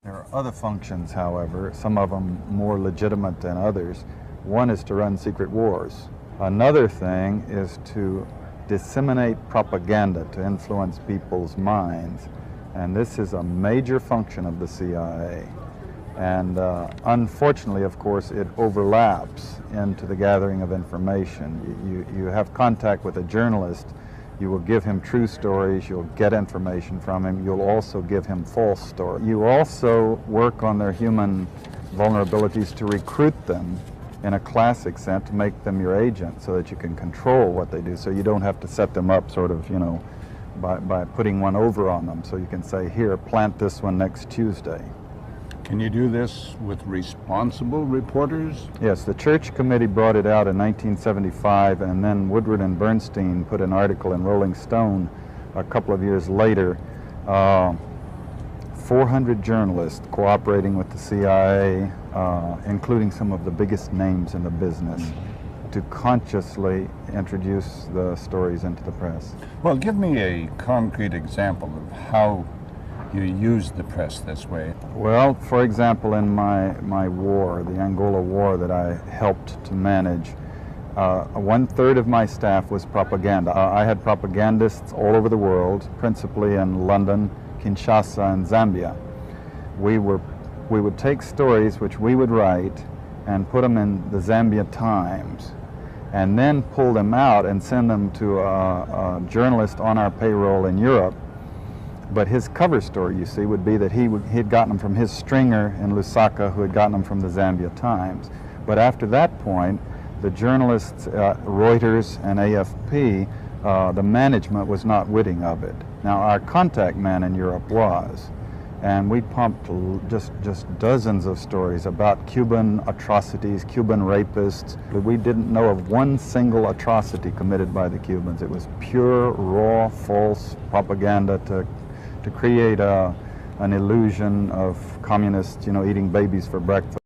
There are other functions, however, some of them more legitimate than others. One is to run secret wars. Another thing is to disseminate propaganda to influence people's minds. And this is a major function of the CIA. And unfortunately, of course, it overlaps into the gathering of information. You have contact with a journalist, you will give him true stories, you'll get information from him, you'll also give him false stories. You also work on their human vulnerabilities to recruit them in a classic sense, to make them your agent so that you can control what they do, so you don't have to set them up sort of, you know, by putting one over on them. So you can say, here, plant this one next Tuesday. Can you do this with responsible reporters? Yes, the Church Committee brought it out in 1975, and then Woodward and Bernstein put an article in Rolling Stone a couple of years later. 400 journalists cooperating with the CIA, including some of the biggest names in the business, to consciously introduce the stories into the press. Well, give me a concrete example of how you use the press this way. Well, for example, in my war, the Angola War that I helped to manage, 1/3 of my staff was propaganda. I had propagandists all over the world, principally in London, Kinshasa, and Zambia. We would take stories which we would write and put them in the Zambia Times, and then pull them out and send them to a journalist on our payroll in Europe. But his cover story, you see, would be that he had gotten them from his stringer in Lusaka, who had gotten them from the Zambia Times. But after that point, the journalists, Reuters and AFP, the management was not witting of it. Now, our contact man in Europe was, and we pumped just dozens of stories about Cuban atrocities, Cuban rapists. But we didn't know of one single atrocity committed by the Cubans. It was pure, raw, false propaganda to create an illusion of communists, you know, eating babies for breakfast.